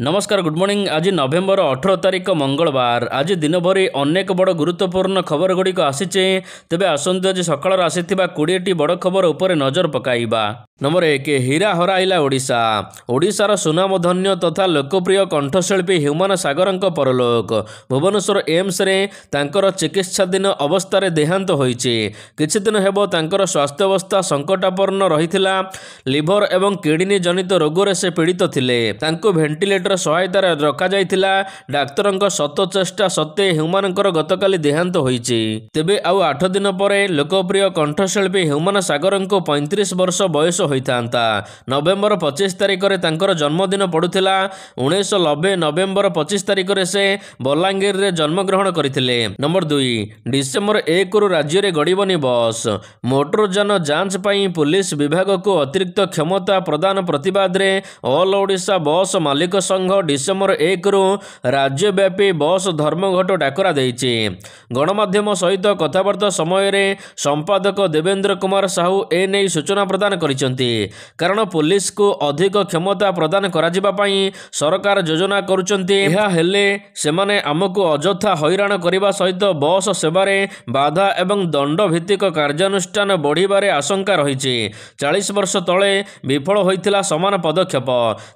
नमस्कार good morning. आज नवेम्बर 18 तारिख मंगलवार। आज दिन भरी अनेक बड़ गुरुत्वपूर्ण खबर गुड़िक आसीचे। तेबे आसंतु आज सकाळ आसीथिबा 20टी बड़ खबर उपरे नजर पकाइबा। नंबर 1 हीरा हराइला ओडिशा। ओडिशार सुनामधन्य तथा लोकप्रिय कंठशिल्पी ह्यूमान सागरंक परलोक। भुवनेश्वर एम्स रे तांकर चिकित्साधीन अवस्था देहांत होइछि। किछि दिन हेबो तांकर स्वास्थ्य अवस्था संकटापन्न रहिथिला। लिभर एवं किडनी जनित रोगरे से पीड़ित थिले। तांको वेंटिलेटर सहायतार रखा जाइथिला। डाक्तरंक शत चेष्टा सत्ते ह्यूमानकर गतकाली देहांत होइछि। तेबे आउ 8 दिन परे लोकप्रिय कंठशिल्पी ह्यूमान सागरंक 35 वर्ष बयस होइतांता। नवेम्बर 25 तारिख रे तांकर जन्मदिन पड़ुथिला। 1990 नवेम्बर 25 तारिख रे से बलांगीर रे जन्मग्रहण करथिले। नंबर 2 डिसेम्बर 1 रु राज्य रे गड़िबनी बस। मोटर जान जांच पई पुलिस विभाग को अतिरिक्त क्षमता प्रदान प्रतिवाद रे ऑल ओडिशा बस मालिक संघ डिसेम्बर 1 रु राज्यव्यापी बस धर्मघट डाकरा देइछि। गणमाध्यम सहित कथबार्ता समय रे संपादक देवेंद्र कुमार साहू ए नै सूचना प्रदान करिसंती। कारण पुलिस को अधिक क्षमता प्रदान कराजिबा पई सरकार योजना करुचंती। एहा हेले सेमाने हमकु अजथा हैरान करिबा सहित बस सेवारे बाधा एवं दंड भित्तिक कार्यानुष्ठान बढ़िबारे आशंका रहिछि। 40 वर्ष तले विफल होइथिला समान पदक्षेप।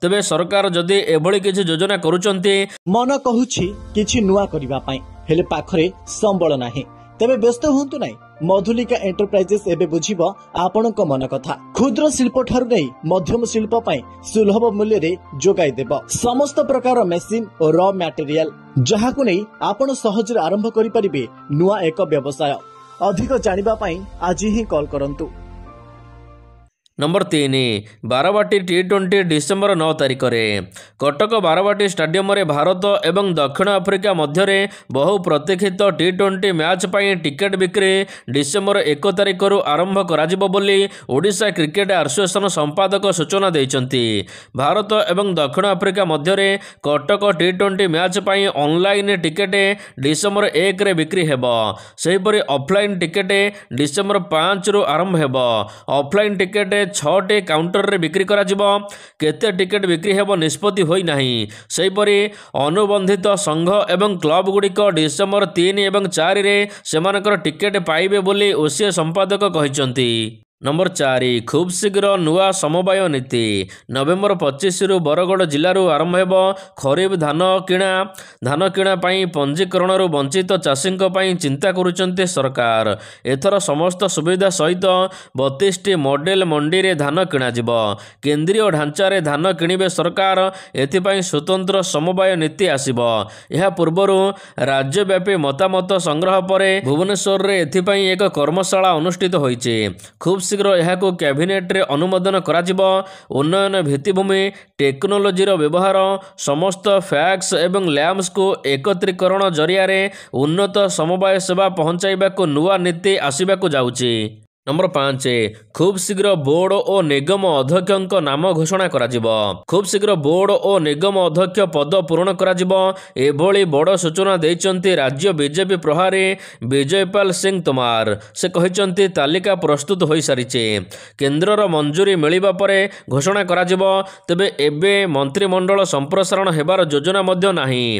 तेबे सरकार जदि एभली किछि योजना करुचंती मन कहूछि किछि नुआ करिबा पई हेले पाखरे संबळ नाही। तेबे व्यस्त हुंतु नाही। मधुलिका एंटरप्राइजेस एबे बुझिबो आपणक मन कथा। क्षुद्र शिल्प ठारु नै मध्यम शिल्प पई सुलभ मूल्य रे जोगाई देबो समस्त प्रकार मेसिन और रॉ मटेरियल जहाकु नै आपण सहज रे आरंभ करि परिबे नुआ एक व्यवसाय। अधिक जानिबा पई आज ही कॉल करंतु। नंबर 3 बारवाटी T20 डिसेम्बर 9 तारिख रे कटक बारवाटी स्टाडियम रे भारत एवं दक्षिण आफ्रिका मध्य बहु प्रतीक्षित T20 मैच पई टिकेट बिक्री डिसेम्बर 1 तारिख रु आरंभ कराजिबो बोली ओडिशा क्रिकेट एसोसिएशन संपादक सूचना दैछंती। भारत एवं दक्षिण आफ्रिका मध्य कटक T20 मैच पई ऑनलाइन टिकेट डिसेम्बर 1 रे बिक्री हेबो। सेहिपरि ऑफलाइन टिकेट डिसेम्बर 5 रु आरंभ हेबो। ऑफलाइन टिकेट 6टी काउंटर रे बिक्री करा जिवो। केते टिकेट बिक्री हेबो निष्पत्ति होई नाही। सेहिपरि अनुबंधित संघ एवं क्लब गुड़िक डिसेम्बर 3 एवं 4 रे सेमानकर टिकेट पाइबे बोली ओसीए संपादक कहिसंती। नंबर 4 खूब शीघ्र नुआ समवाय नीति। नवेम्बर 25 रु बरगड़ जिल्ला रु आरंभ हेबो खरीफ धान किणा पई पंजीकरण रु वंचित चाषी पई चिंता करुचंते सरकार। एथर समस्त सुविधा सहित 32टी मॉडल मंडी रे धान किणा जिवो। केंद्रीय ढांचा रे धान किणिबे सरकार। एथिपई स्वतंत्र समवाय नीति आसीबो। एहा पूर्वरु राज्यव्यापी मतामत संग्रह परे भुवनेश्वर रे एथिपई एक कर्मशाला अनुष्ठित होइचे। खूब शीघ्र यहाको कैबिनेट रे अनुमोदन कराजिबो। उन्नयन भित्तिभूमि टेक्नोलोजी रो व्यवहार समस्त फैक्स एवं लैम्स को एकत्रीकरण जरिया रे उन्नत समवाय सेवा पहुंचाइबा को नुआ नीति आसीबा को जाउची। नंबर 5 खूब शीघ्र बोर्ड और निगम अध्यक्ष नाम घोषणा कराजिबो। खूब शीघ्र बोर्ड और निगम अध्यक्ष पद पूरण कराजिबो। एभली बड़ सूचना दैचंती राज्य बीजेपी प्रभारी विजयपाल सिंह तोमार। से कहिचंती तालिका प्रस्तुत होई सारिचे। केंद्रर मंजूरी मिलिबा परे घोषणा कराजिबो। तेबे एबे मंत्रिमंडल संप्रसारण हेबार योजना मध्य नाही।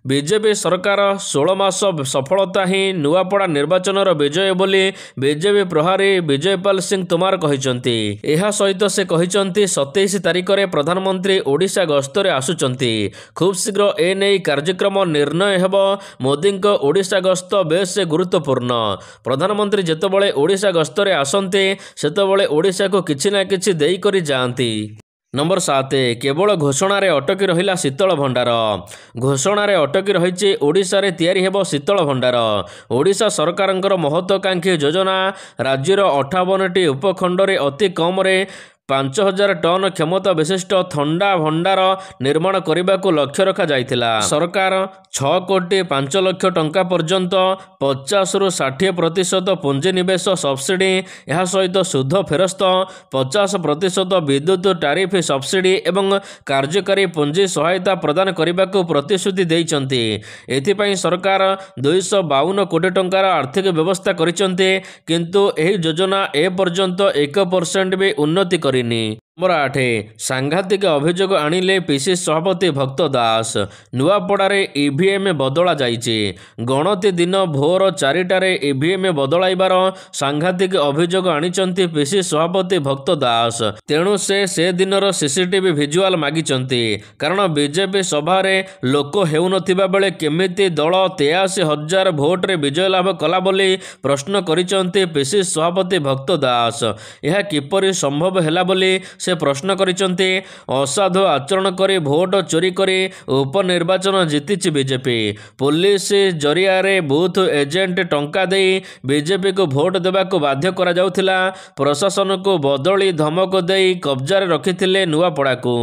बीजेपी सरकार 16 मास सफलता ही नुआपड़ा निर्वाचन विजय बोली बीजेपी प्रभारी विजयपाल सिंह तोमार कहिचंती। एहा सहित से कहिचंती 27 तारिख रे प्रधानमंत्री ओडिशा गस्तरे आसुचंती। खूब शीघ्र ए नै कार्यक्रम निर्णय हेबो। मोदींक ओडिशा गस्त बेस गुरुत्वपूर्ण। प्रधानमंत्री जेतबळे ओडिशा गस्तरे आसंते सेतबळे ओडिशा को किछि ना किछि देई करी जांती। नंबर 7 केवल घोषणा रे अटकी रहिला शीतल भंडार। घोषणा रे अटकी रहिछि ओडिशा रे तयारी हेबो शीतल भंडार। ओडिशा सरकारंकर महत्वाकांक्षी योजना राज्यर 58टी उपखंड रे अति कम रे 5000 टन क्षमता विशिष्ट थंडा भंडार निर्माण करने को लक्ष्य रखा जाइथिला। सरकार 6 कोटी 5 लक्ष टंका पर्यंत 50 रु 60% पुंजी निवेश सब्सिडी यह सहित सुध फेरस्त 50% विद्युत टारिफ सब्सिडी एवं कार्यकारी पुंजी सहायता प्रदान करने को प्रतिश्रुति देइचंती। एथिपई सरकार 252 कोटी टंकार आर्थिक व्यवस्था करिचंती। किंतु एही योजना ए पर्यंत 1% भी उन्नति करिनी। नंबर 8 सांघातिक अभियोग आनिले पीसीसी सभापति भक्त दास। नुआपड़ारे ईवीएम बदला जाइछि। गणति दिन भोर 4टारे ईवीएम बदलाइबार सांघातिक अभियोग आनिचंती पीसीसी सभापति भक्त दास। तेणु से दिनर सीसीटीवी भिजुआल मागिचंती, कारण बीजेपी सभारे लोक हेउनथिबा बेले केमिति दल 83,000 भोट्रे विजय लाभ कला बोली प्रश्न करिचंती पीसीसी सभापति भक्त दास। यह किपरि संभव हैला बोली से प्रश्न करिचंती। असाधु आचरण करी भोट चोरी करी उपनिर्वाचन जीतिछि बीजेपी। पुलिस जरिया रे बूथ एजेंट टंका देई बीजेपी को भोट देबाको बाध्य करा जाउथिला। प्रशासन को बदली धमक देई कब्जारे रखिथिले नुआपड़ाकू।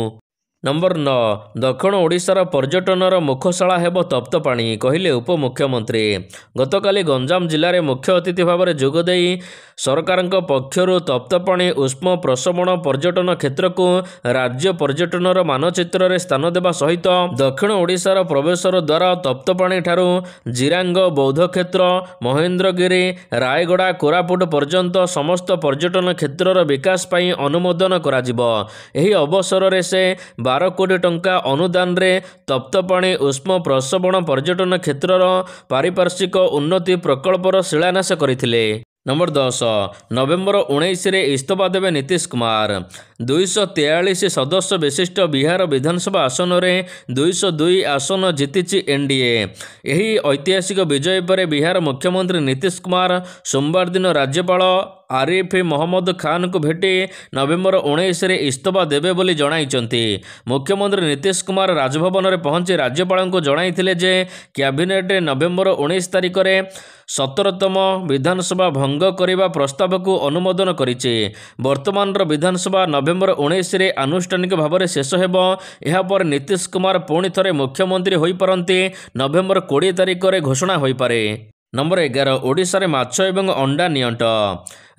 नंबर 9 दक्षिण ओडिशार पर्यटनर मुखशाला हेब तप्तपाणी कहिले उपमुख्यमंत्री। गतकाली गंजाम जिले में मुख्य अतिथि भाव में जोगदेई सरकार पक्षर तप्तपाणी उष्म प्रशमन पर्यटन क्षेत्र को राज्य पर्यटनर मानचित्र में स्थान देवा सहित दक्षिण ओडिशार प्रवेशर द्वार तप्तपाणी ठारू जिरांग बौद्ध क्षेत्र महेंद्रगिरी रायगड़ा कोरापुट पर्यंत समस्त पर्यटन क्षेत्रर विकास पई अनुमोदन कराजिबो। एही अवसर रे से 12 कोटी टंका अनुदान रे तप्तपाणी उष्म प्रसवण पर्यटन क्षेत्रर पारिपार्श्विक उन्नति प्रकल्पर शिलान्यास करथिले। नंबर 10 नवेम्बर 19 रे इस्तफा देवे नीतीश कुमार। 243 सदस्य विशिष्ट बिहार विधानसभा आसन में 202 आसन जीतिछि एनडीए। यही ऐतिहासिक विजय पर बिहार मुख्यमंत्री नीतीश कुमार सोमवार दिन राज्यपाल आरिफ मोहम्मद खान को भेटी नवेम्बर 19 रे इस्तफा देवे बोली जणाइचंती। मुख्यमंत्री नीतीश कुमार राजभवन में पहुंची राज्यपाल को जणाइथिले जे कैबिनेट नवेम्बर 19 तारिख रे 17तम विधानसभा भंग करने प्रस्ताव को अनुमोदन करिछि। वर्तमान विधानसभा नवेम्बर 19 रे आनुष्ठानिक भाव में शेष हेबो। एहा पर नीतीश कुमार पुणी थरे मुख्यमंत्री होई परंती नवेम्बर 20 तारिख रे घोषणा होई पारे। नंबर 11 ओडिशा रे माछ एवं अंडा नियंट।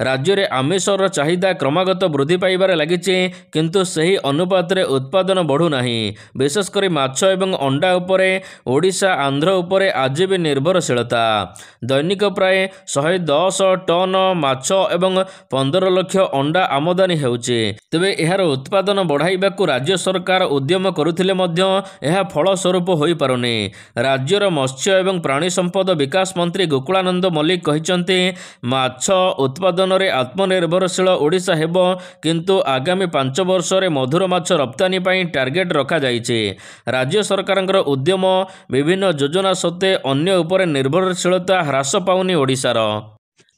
राज्य में आमिषर चाहिदा क्रमागत वृद्धि पाइबारे लागिछि, किंतु सही अनुपात रे उत्पादन बढ़ू नाही। विशेषकर माछ एवं अंडा उपरे ओडिशा आंध्र उपरे आज भी निर्भरशीलता। दैनिक प्राय 110 टन माछ एवं 15 लाख अंडा आमदानी हेउछि। तेबे एहार उत्पादन बढ़ाइबाकू राज्य सरकार उद्यम करुथिले मध्य एहा फलस्वरूप होई पारुनी। राज्यर मत्स्य एवं प्राणी संपद विकास मंत्री गोकुलानंद मल्लिक कहिसंती माछ उत्पादन रे आत्मनिर्भरशील ओडिशा हेबो, किंतु आगामी 5 वर्ष रे मधुर माछ रप्तानी पई टार्गेट रखा जाइछि। राज्य सरकारଙ୍କର उद्यम विभिन्न योजना सत्ते अन्य उपरे निर्भरशीलता ह्रास पाउनी ओडिशार।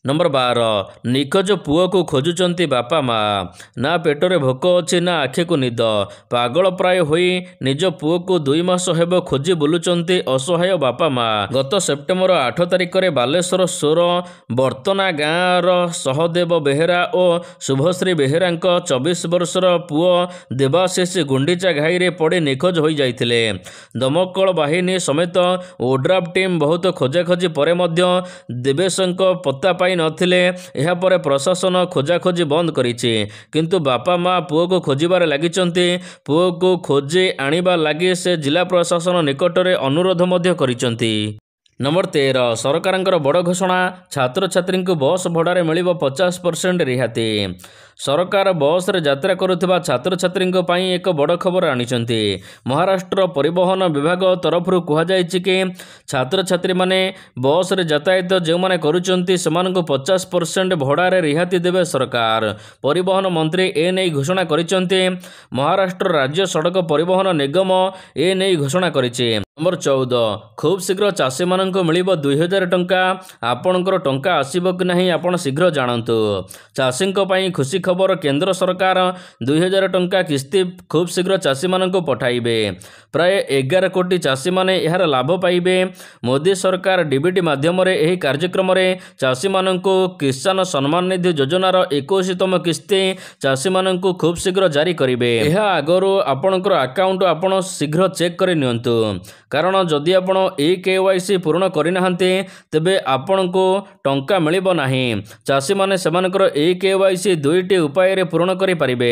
नंबर 12 निखोज पुओ को खोजुचंती बापा माँ। ना पेटरे भोक अच्छी ना आखि को निद। पागल प्राय होई निज पुओ को 2 मास हेब खोजी बुलुचंती असहाय बापा माँ। गत सेप्टेम्बर 8 तारिख में बालेश्वर सोर बर्तना गाँवर सहदेव बेहेरा और शुभश्री बेहेरा 24 वर्षर पुओ देवाशीष गुंडीचा घाई रे पड़े निखोज हो जाइथिले। दमकल बाहिनी समेत ओड्राफ टीम बहुत खोजाखोजी परे मध्य देवेशंक पत्ता पाई नथिले। एहा परे प्रशासन खोजाखोजी बंद करिछि, किंतु बापा माँ पुओ को खोजिबारे लागिचंती। पुओ को खोजी आनिबा लागि से जिला प्रशासन निकटरे अनुरोध मध्य करिचंती। नंबर 13 सरकारଙ୍କର बड़ घोषणा छात्र छात्री को बस भड़ारे मिलिबो 50% रिहाती। सरकार बस रे यात्रा करुथिबा छात्र छात्री एक बड़ खबर आनिचंती। महाराष्ट्र परिवहन विभाग तरफ कह जायछि कि छात्र छात्री माने बस रे यातायात जो माने करुचंती सेमानकु 50% भड़ारे रिहाती देवे सरकार। परिवहन मंत्री ए नै घोषणा करिचंती। महाराष्ट्र राज्य सड़क परिवहन निगम ए नै घोषणा करिछि। नंबर 14 खूब शीघ्र चाषी मानक मिलिबो 2000 टंका। आपणकर टंका आसीबो कि नहीं आपण शीघ्र जानतु। चाषी पई खुशी खबर केंद्र सरकार 2000 टंका किस्ती खूब शीघ्र चाषी मानक पठाइबे। प्राय 11 कोटी चाषी माने यार लाभ पाइबे। मोदी सरकार डीबीटी माध्यम रे एही कार्यक्रम रे चाषी मानक किसान सम्मान निधि योजनार 21तम किस्ती चाषी मानक खूब शीघ्र जारी करिबे। एहा आगरो आपणकर अकाउंट आपण शीघ्र चेक करि नियंतु, कारण जदि आपण KYC पूर्ण करिनाहांते तेबे आपणको टंका मिलिबो नाही। चाषी माने सेमानकर KYC दुईटी उपाय रे पूर्ण करि परिबे।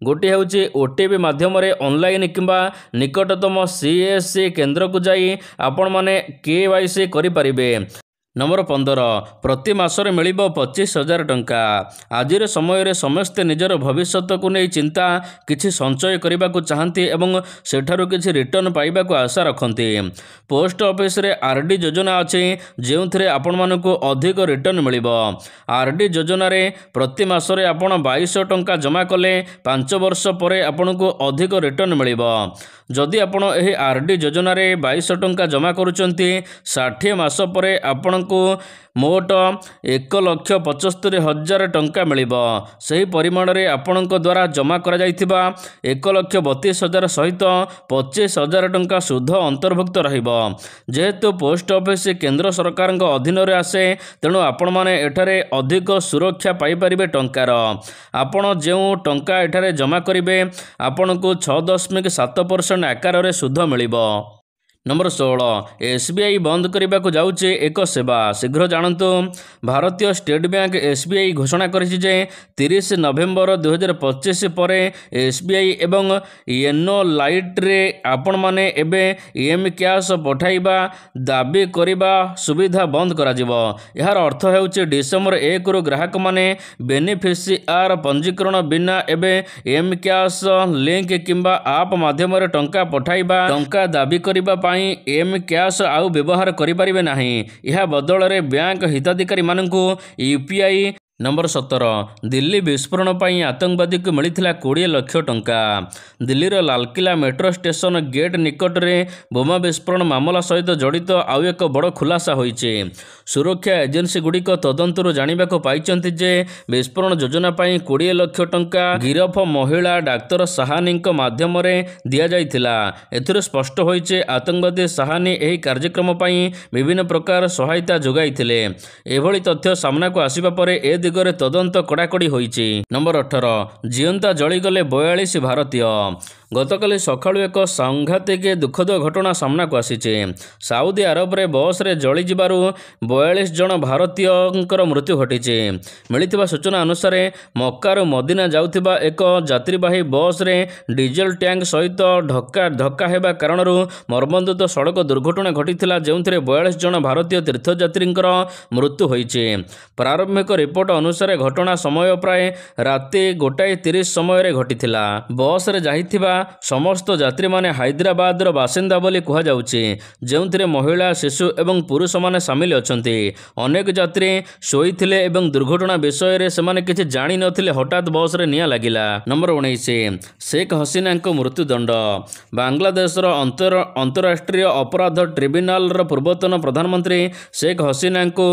गोटी हेउची OTP माध्यम रे ऑनलाइन किंबा निकटतम CSC केंद्र को जाई आपण माने KYC करि परिबे। नंबर 15 प्रति मासरे मिलिबो 25,000 टंका। आजिर समय समस्ते निजर भविष्य को नहीं चिंता किछि संचय करने को चाहती एवं सेठारु किछि रिटर्न पाइबा को आशा रखती। पोस्ट ऑफिस रे आरडी योजना अच्छी जो आपण मानकु अधिक रिटर्न मिलिबो। आरडी योजना रे प्रति मासरे आपण 2200 टंका जमा कले 5 वर्ष पर आपण को अधिक रिटर्न मिलिबो। जदि आपण एही आरडी योजना रे 2200 टंका जमा करूचंती 60 मास पर आपण को मोट 1,75,000 टंका मिलिबो। सही परिमाण रे आपण द्वारा जमा करा जाइथिबा 1,32,000 सहित 25,000 टंका सुध अंतर्भुक्त रहिबो। जेहेतु पोस्ट ऑफिस केंद्र सरकार अधीन रे आसे तेणु आपण माने एठारे अधिक सुरक्षा पाई परिबे टंकार। आपण जो टंका एठारे जमा करिवे आपण को 6.7% आकार रे सुध मिलिबो। नंबर 16 एसबीआई बंद करने को जाऊँचे एक सेवा। शीघ्र जानतु भारतीय स्टेट बैंक एसबीआई घोषणा करिछि जे 30 नवेम्बर 2025 पर एसबीआई एवं येनो लाइट रे आपण माने एबे एम कैश पठाइबा दाबी करिबा सुविधा बंद करा जिवो। यार अर्थ हेउछि डिसेंबर 1 रु ग्राहक माने बेनिफिशियार पंजीकरण बिना एबे एम कैश लिंक किंबा आप माध्यम रे टंका पठाइबा टंका दाबी करिबा एम कैश आउ व्यवहार करिपारिबे नाही। यह बदल रे बैंक हिताधिकारी मानकु यूपीआई। नंबर 17 दिल्ली विस्फोरण पर आतंकवादी को मिलता 20 लाख टंका। दिल्लीर लालकिला मेट्रो स्टेशन गेट निकट में बोमा विस्फोरण मामला सहित जड़ित आउ एक बड़ खुलासा होइছে। सुरक्षा एजेंसी गुड़िक तदंतर जानिबा को पाइचंती जे विस्फोरण योजना पर 20 लाख टंका गिरफ महिला डाक्तर साहानी माध्यम दिया जाइथिला। एथिरे स्पष्ट होइছে आतंकवादी साहानी एही कार्यक्रम पर विभिन्न प्रकार सहायता जोगाइथिले। एभली तथ्य सामना को आसिबा परे ए दिगरे तदंत कड़ाकड़ी होइछि। नंबर 18 जीवंता जलीगले 42 भारतीय। गतकाली सकाळु एक सांघातिक दुखद घटना सामना को आसीचे। साउदी अरब रे बस रे जली जिबारु 42 जन भारतीयंकर मृत्यु घटिছে। मिलिथिबा सूचना अनुसार मक्कारु मदीना जाउथिबा एक यात्रीवाही बस रे डीजेल टैंक सहित धक्का हेबा कारणरू मर्मन्तुद सड़क दुर्घटना घटिथिला जेउथिरे 42 जन भारतीय तीर्थयात्रींकर मृत्यु होइছে। प्रारंभिक रिपोर्ट अनुसार घटना समय प्राय राति 1:30 समय घटिथिला। बस रे जाइथिबा समस्त यात्री माने हैदराबाद बासिंदा बोली कह जाउछि, जेउथिरे महिला शिशु एवं पुरुष माने शामिल अछंती। अनेक यात्री शोइथिले एवं दुर्घटना विषय रे सेमाने किछि जानि नथिले हठात बस रे निया लागिला। नंबर 19 शेख हसीना को मृत्युदंड। बांग्लादेश अंतरराष्ट्रीय अपराध ट्रिब्यूनाल पूर्वतन प्रधानमंत्री शेख हसीना को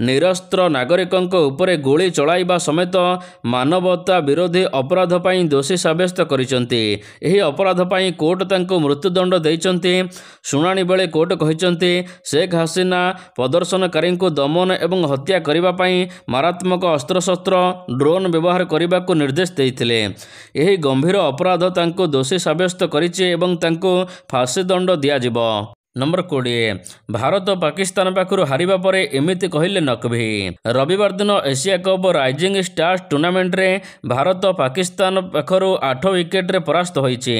निरस्त्र नागरिकों उपरे गोली चलाइबा समेत मानवता विरोधी अपराध पर दोषी साब्यस्त करिसंती। एही अपराध पर कोर्ट तांको मृत्युदंड देइचंती। शुणाणी बेले कोर्ट कहिसंती शेख हसीना प्रदर्शनकारी को दमन एवं हत्या करिबा पई मारात्मक अस्त्रशस्त्र ड्रोन व्यवहार करने को निर्देश देइथिले। एही गंभीर अपराध तांको दोषी साब्यस्त करिछि एवं तांको फांसी दंड दिया जिवो। नंबर 20 भारत पाकिस्तान पाखु हारिबा परे एमिति कहिले नकभी। रविवार दिन Asia cup rising stars tournament रे भारत पाकिस्तान पाखु 8 विकेट रे परास्त होइछि।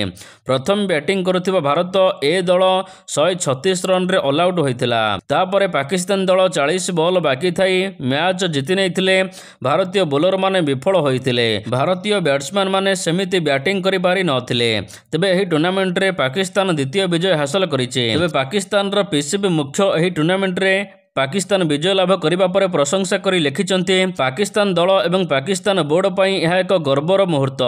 प्रथम बैटिंग करुथिबा भारत ए दल 136 रन रे ऑल आउट होइथिला। तापरे पाकिस्तान दल 40 बॉल बाकी थाई मैच जीति नैथिले। भारतीय बोलर माने विफल होइथिले। भारतीय बैट्समैन माने सेमिति बैटिंग करि पारि नथिले। तबे एही टूर्नामेंट रे पाकिस्तान द्वितीय विजय हासिल करिछि। पाकिस्तान पीसीबी मुख्य एही टूर्नामेंट रे पाकिस्तान विजय लाभ करिबा परे प्रशंसा करी लिखिचंती पाकिस्तान दल एवं पाकिस्तान बोर्ड पई यह एक गर्वर मुहूर्त।